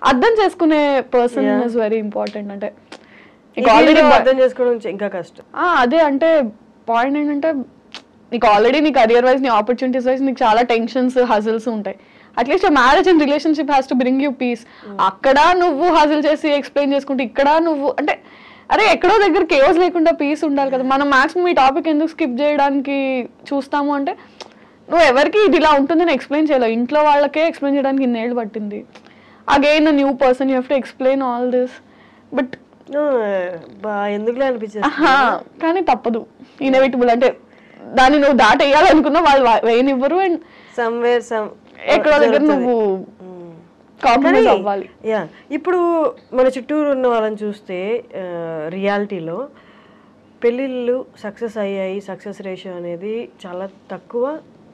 అర్థం చేసుకునే person is very important. అంటే ఆల్రెడీ అర్థం చేసుకోవడం ఇంకా కష్టం. అదే అంటే పాయింట్ ఏంటంటే నీకు ఆల్రెడీ నీ కెరియర్ వైజ్ నీ ఆపర్చునిటీస్ వైజ్ నీకు చాలా టెన్షన్స్ హజిల్స్ ఉంటాయి. At least marriage and relationship has to bring you peace. అక్కడ నువ్వు హజిల్ చేసి ఎక్స్ప్లెయిన్ చేసుకుంటే ఇక్కడ నువ్వు అంటే అరే ఎక్కడో దగ్గర కేవస్ లేకుండా పీస్ ఉండాలి కదా. మనం మాక్సిమం ఈ టాపిక్ ఎందుకు స్కిప్ చేయడానికి చూస్తాము అంటే నువ్వు ఎవరికి ఇది ఇలా ఉంటుందని ఎక్స్ప్లెయిన్ చేయలేవు. ఇంట్లో వాళ్ళకే ఎక్స్ప్లెయిన్ చేయడానికి ఇన్నేళ్ళు పట్టింది. Again new person you have to explain all this. But ఎందుకులే అనిపించింది కానీ తప్పదు, ఇన్ఎవిటబుల్. అంటే దాన్ని నువ్వు దాటేయాలనుకున్నా వాళ్ళు వేయనివ్వరు. అండ్ ఎక్కడో దగ్గర నువ్వు కాంప్రమైజ్ అవ్వాలి. ఇప్పుడు మన చుట్టూరు ఉన్న వాళ్ళని చూస్తే రియాలిటీలో పెళ్ళిళ్ళు సక్సెస్ అయ్యాయి, సక్సెస్ రేషియో అనేది చాలా తక్కువ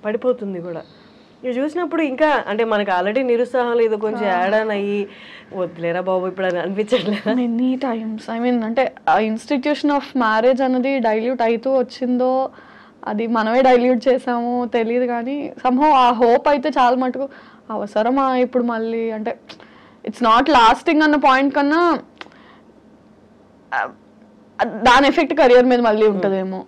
పడిపోతుంది కూడా. ఇవి చూసినప్పుడు ఇంకా అంటే మనకి ఆల్రెడీ నిరుత్సాహం లేదు, కొంచెం యాడ్ ఆన్ అయ్యి వద్దులేరా బాబు ఇప్పుడు అని అనిపించట్లేదు మెనీ టైమ్స్. ఐ మీన్ అంటే ఆ ఇన్స్టిట్యూషన్ ఆఫ్ మ్యారేజ్ అనేది డైల్యూట్ అవుతూ వచ్చిందో అది మనమే డైల్యూట్ చేసాము తెలియదు, కానీ సంహౌ ఆ హోప్ అయితే చాలా మటుకు అవసరమా ఇప్పుడు మళ్ళీ అంటే ఇట్స్ నాట్ లాస్టింగ్ అన్న పాయింట్ కన్నా దాని ఎఫెక్ట్ కెరియర్ మీద మళ్ళీ ఉంటుందేమో.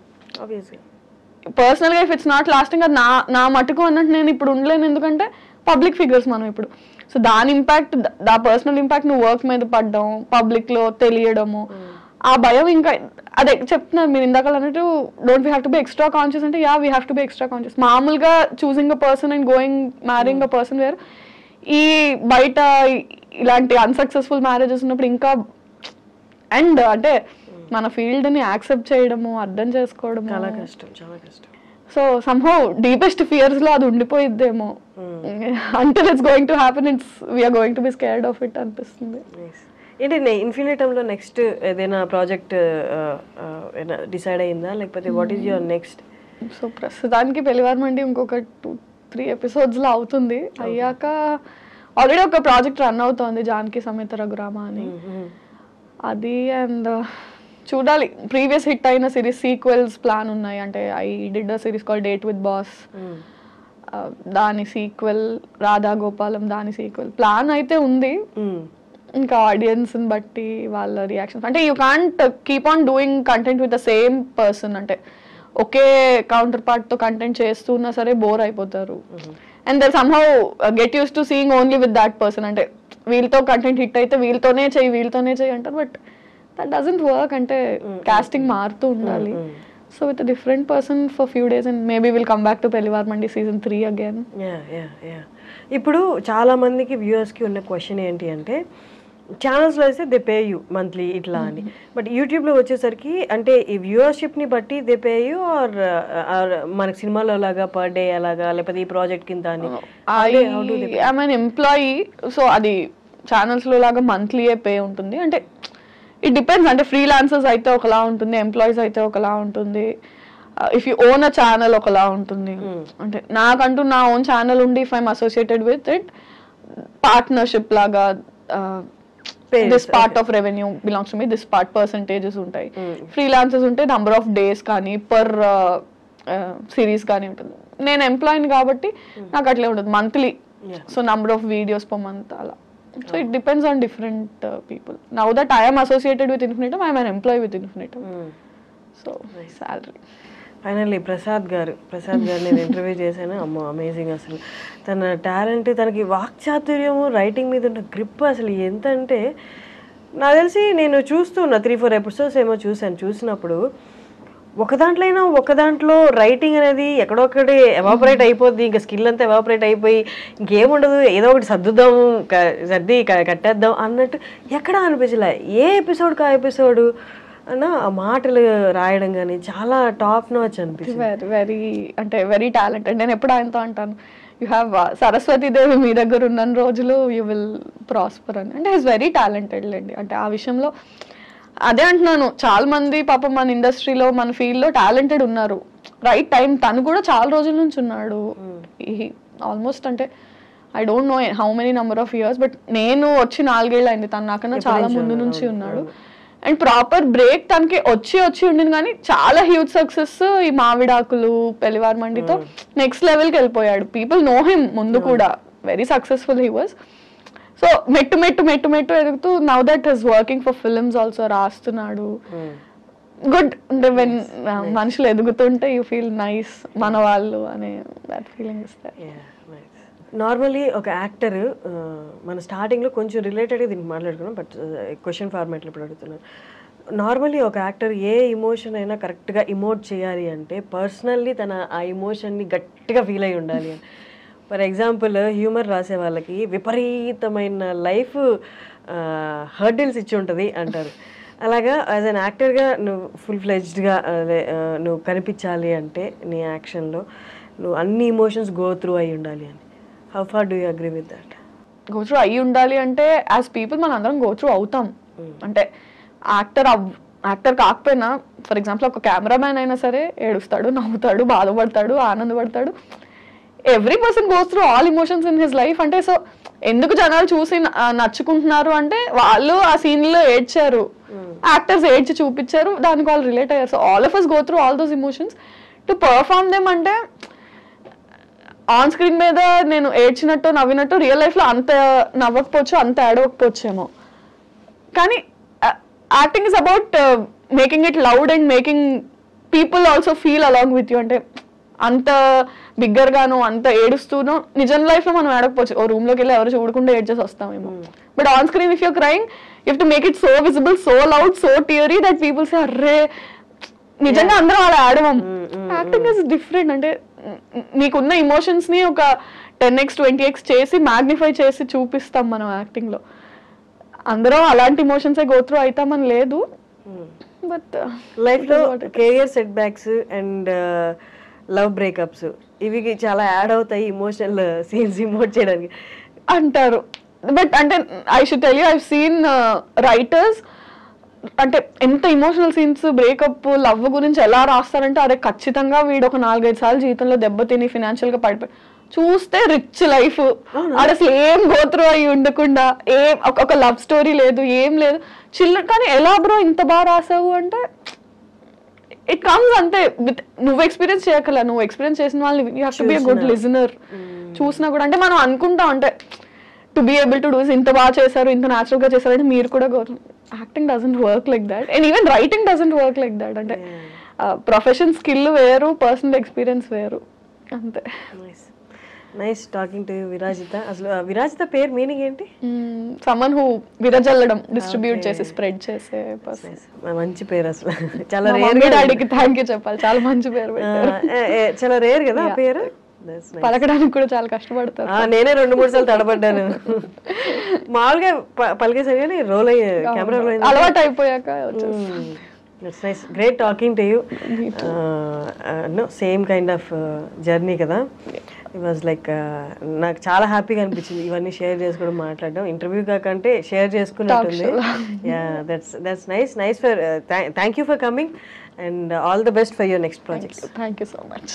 పర్సనల్గా ఇఫ్ ఇట్స్ నాట్ లాస్టింగ్ అది నా మటుకు అన్నట్టు నేను ఇప్పుడు ఉండలేను, ఎందుకంటే పబ్లిక్ ఫిగర్స్ మనం ఇప్పుడు. సో దాని ఇంపాక్ట్, దా పర్సనల్ ఇంపాక్ట్ నువ్వు వర్క్ మీద పడ్డం, పబ్లిక్లో తెలియడము, ఆ భయం ఇంకా అదే చెప్తున్నారు మీరు ఇందాక అన్నట్టు don't we have to be extra conscious అంటే yeah we have to be extra conscious. మామూలుగా choosing a person and going marrying a person వేరు. ఈ బయట ఇలాంటి అన్సక్సెస్ఫుల్ మ్యారేజెస్ ఉన్నప్పుడు ఇంకా అండ్ అంటే మన ఫీల్డ్ని యాక్సెప్ట్ చేయడము, అర్థం చేసుకోవడము చాలా కష్టం, చాలా కష్టం. సో సమ్హౌ డీపెస్ట్ ఫియర్స్లో అది ఉండిపోయిద్దేమో. Until it's going to happen it's we're going to be scared of it అనిపిస్తుంది. ఏంటి ఇన్ఫినిటంలో నెక్స్ట్ ఏదైనా ప్రాజెక్ట్ డిసైడ్ అయిందా, లేకపోతే what is your next? So ప్రస్తుతానికి పెళ్లివారమండి ఇంకొక 2-3 ఎపిసోడ్స్లో అవుతుంది. అయ్యాక ఆల్రెడీ ఒక ప్రాజెక్ట్ రన్ అవుతోంది, జానకి సమేత రఘురామ అని. అది అండ్ చూడాలి, ప్రీవియస్ హిట్ అయిన సిరీస్ సీక్వెల్స్ ప్లాన్ ఉన్నాయి. అంటే I did a series call date with boss, దాని సీక్వెల్ రాధా గోపాలం, దాని సీక్వెల్ ప్లాన్ అయితే ఉంది. ఇంకా ఆడియన్స్ని బట్టి వాళ్ళ రియాక్షన్స్, అంటే you can't keep on doing content with the same person. అంటే ఒకే కౌంటర్ పార్ట్తో కంటెంట్ చేస్తున్నా సరే బోర్ అయిపోతారు. And they somehow get use to seeing only with that person. అంటే వీళ్ళతో కంటెంట్ హిట్ అయితే వీళ్ళతోనే చెయ్యి అంటారు, బట్ దట్ డజంట్ వర్క్. అంటే కాస్టింగ్ మారుతూ ఉండాలి. So with different person for few days and maybe will come back to Pellivaramandi season 3 again. ఇప్పుడు చాలా మందికి వ్యూవర్స్కి ఉన్న క్వశ్చన్ ఏంటి అంటే, ఛానల్స్లో అయితే దే పే యూ మంత్లీ ఇట్లా అని, బట్ యూట్యూబ్లో వచ్చేసరికి అంటే ఈ వ్యూవర్షిప్ని బట్టి దే పే యూ ఆర్ మనకి సినిమాలో లాగా పర్ డే అలాగా, లేకపోతే ఈ ప్రాజెక్ట్ కింద అని? ఐఎమ్ అన్ ఎంప్లాయీ, సో అది ఛానల్స్లో లాగా మంత్లీయే పే ఉంటుంది. అంటే ఇట్ డిపెండ్స్. అంటే ఫ్రీలాన్సర్స్ అయితే ఒకలా ఉంటుంది, ఎంప్లాయీస్ అయితే ఒకలా ఉంటుంది, if you own a channel ఒకలా ఉంటుంది. అంటే నాకంటూ నా ఓన్ ఛానల్ ఉండి if I'm associated with it partnership లాగా this part of revenue belongs to me, this part percentages ఉంటాయి. ఫ్రీలాన్సర్స్ ఉంటే నంబర్ ఆఫ్ డేస్ కానీ పర్ సిరీస్ కానీ ఉంటుంది. నేను ఎంప్లాయీని కాబట్టి నాకు అట్లే ఉంటుంది monthly. So number of videos per month అలా. So it depends on different people. Now that I am associated with Infinitum, I am an employee with Infinitum. So salary. Finally Prasad గారు నేను ఇంటర్వ్యూ చేశాను. అమ్మో అమేజింగ్. అసలు తన talent, తనకి వాక్చాతుర్యము, writing మీద ఉన్న గ్రిప్ అసలు ఎంత అంటే, నాకు తెలిసి నేను చూస్తున్నా 3-4 ఎపిసోడ్స్ ఏమో చూసినప్పుడు ఒక దాంట్లో రైటింగ్ అనేది ఎక్కడొక్కడే ఎవాపరేట్ అయిపోద్ది, ఇంకా స్కిల్ అంతా ఎవాపరేట్ అయిపోయి ఇంకేముండదు, ఏదో ఒకటి సర్ది కట్టేద్దాం అన్నట్టు ఎక్కడా అనిపించలే. ఏ ఎపిసోడ్కి ఆ ఎపిసోడ్ అన్న ఆ మాటలు రాయడం కానీ చాలా టాప్ నాచ్ అనిపిస్తుంది. Very talented. నేను ఎప్పుడు ఆయనతో అంటాను, యూ హ్యావ్ సరస్వతీదేవి మీ దగ్గర ఉన్న రోజులు యూ విల్ ప్రాస్పర్ అని. అంటే ఈజ్ వెరీ టాలెంటెడ్ లేండి. అంటే ఆ విషయంలో అదే అంటున్నాను, చాలా మంది పాపం మన ఇండస్ట్రీలో మన ఫీల్డ్లో టాలెంటెడ్ ఉన్నారు. రైట్ టైం తను కూడా చాలా రోజుల నుంచి ఉన్నాడు. ఆల్మోస్ట్ అంటే I don't know how many number of years, but నేను వచ్చి 4 ఏళ్ళు అయింది, తను నాకన్నా చాలా ముందు నుంచి ఉన్నాడు. అండ్ ప్రాపర్ బ్రేక్ తనకి వచ్చి ఉండింది, కానీ చాలా హ్యూజ్ సక్సెస్ ఈ మావిడాకులు పెళ్లివారమండితో నెక్స్ట్ లెవెల్కి వెళ్ళిపోయాడు. పీపుల్ నో హిమ్ ముందు కూడా, very successful he was. So మెట్టు ఎదుగుతూ now that is working for films also, రాస్తున్నాడు. గుడ్ అంటే వెన్ మనుషులు ఎదుగుతుంటే యూ ఫీల్ నైస్ మన వాళ్ళు అనే దట్ ఫీలింగ్ ఇస్తారు. నార్మలీ ఒక యాక్టర్ మన స్టార్టింగ్లో కొంచెం రిలేటెడ్గా దీనికి మాట్లాడుకున్నాం, బట్ క్వశ్చన్ ఫార్మాట్లో ఇప్పుడు అడుగుతున్నాను. నార్మలీ ఒక యాక్టర్ ఏ ఇమోషన్ అయినా కరెక్ట్గా ఇమోట్ చేయాలి అంటే పర్సనల్లీ తన ఆ ఇమోషన్ని గట్టిగా ఫీల్ అయి ఉండాలి అని. ఫర్ ఎగ్జాంపుల్ హ్యూమర్ రాసే వాళ్ళకి విపరీతమైన లైఫ్ హర్డిల్స్ ఇచ్చి ఉంటుంది అంటారు. అలాగా యాజ్ అన్ యాక్టర్గా నువ్వు ఫుల్ ఫ్లెడ్జ్డ్గా నువ్వు కనిపించాలి అంటే నీ యాక్షన్లో నువ్వు అన్ని ఇమోషన్స్ గో త్రూ అయి ఉండాలి అని. How far do you agree with that? Go through అయ్యి ఉండాలి అంటే యాజ్ పీపుల్ మనం అందరం గో త్రూ అవుతాం. అంటే యాక్టర్ కాకపోయినా ఫర్ ఎగ్జాంపుల్ ఒక కెమెరామ్యాన్ అయినా సరే ఏడుస్తాడు, నవ్వుతాడు, బాధపడతాడు, ఆనందపడతాడు. Every person goes through all emotions in his life. అంటే సో ఎందుకు జనాలు చూసి నచ్చుకుంటున్నారు అంటే వాళ్ళు ఆ సీన్ లో ఏడ్చారు, యాక్టర్స్ ఏడ్చి చూపించారు, దానికి వాళ్ళు రిలేట్ అయ్యారు. So all of us go through all those emotions to perform them. అంటే ఆన్ స్క్రీన్ మీద నేను ఏడ్చినట్టు నవ్వినట్టు రియల్ లైఫ్ లో అంత నవ్వకపోవచ్చు, అంత ఏడవకపోవచ్చేమో. కానీ acting is about making it loud and making people also feel along with you. అంటే అంత బిగ్గర్ గాను అంత ఏడుస్తూనో నిజం లైఫ్ లో మనం ఏడకపోవచ్చు, ఓ రూమ్ లోకి వెళ్ళి ఎవరు చూడకుండా ఏడ్చేసి వస్తామేమో. But on screen if you're crying you have to make it so visible, so loud, so teary that people say అర్రే నిజంగా అందరం అలా ఆడవం. Acting is different. అంటే నీకున్న ఇమోషన్స్ ని ఒక 10x 20x చేసి మ్యాగ్నిఫై చేసి చూపిస్తాం మనం యాక్టింగ్ లో. అందరం అలాంటి ఇమోషన్స్ గో త్రూ అవుతామని లేదు. బట్ లైఫ్ లో career set backs and love breakups ఇవి చాలా యాడ్ అవుతాయి ఇమోషనల్ సీన్స్ ఇమోట్ చేయడానికి అంటారు. బట్ అంటే I should tell you I seen writers అంటే ఎంత ఇమోషనల్ సీన్స్ బ్రేకప్ లవ్ గురించి ఎలా రాస్తారంటే అదే ఖచ్చితంగా వీడు ఒక 4-5 సార్లు జీవితంలో దెబ్బతిని ఫినాన్షియల్ గా పడిపోయి చూస్తే రిచ్ లైఫ్, అది అసలు ఏం గోత్రూ అయి ఉండకుండా ఏం ఒక లవ్ స్టోరీ లేదు, ఏం లేదు, చిల్లర. కానీ ఎలా బ్రో ఇంత బాగా రాసావు అంటే ఇట్ కమ్స్ అంతే. నువ్వు ఎక్స్పీరియన్స్ చేయగల, నువ్వు ఎక్స్పీరియన్స్ చేసిన వాళ్ళు you have to B a good listener. చూసినా కూడా అంటే మనం అనుకుంటాం అంటే to be able to do ఇంత బాగా చేశారు, ఇంత న్యాచురల్ గా చేశారు అంటే మీరు కూడా acting doesn't work like that and even writing doesn't work like that. అంటే ప్రొఫెషన్ స్కిల్ వేరు, పర్సనల్ ఎక్స్పీరియన్స్ వేరు అంతే. Nice talking to Virajitha. అసలు విరాజిత పేరు మీనింగ్ ఏంటి? సమ్మన్ హూ విరజల్లడం, డిస్ట్రిబ్యూట్ చేసి స్ప్రెడ్ చేసే పర్సన్. మంచి పేరు అసలు. చాలా రేర్. డాడీకి థ్యాంక్ యూ చెప్పాలి, చాలా మంచి పేరు పెట్టారు. చాలా రేర్ కదా ఆ పేరు, పలకడానికి కూడా చాలా కష్టపడతారు. నేనే 2-3 సార్లు తడబడ్డాను. మామూలుగా పలికేసాను కానీ రోల్ అయ్యే కెమెరా అలవాటు అయిపోయాక. That's nice. Great talking to you. No, same kind of journey కదా. It was like నాకు చాలా హ్యాపీగా అనిపించింది ఇవన్నీ షేర్ చేసుకోవడం, మాట్లాడడం. ఇంటర్వ్యూ కాకంటే షేర్ చేసుకున్నట్టుంది. Yeah, that's nice for thank you for coming and all the best for your next projects. Thank you so much.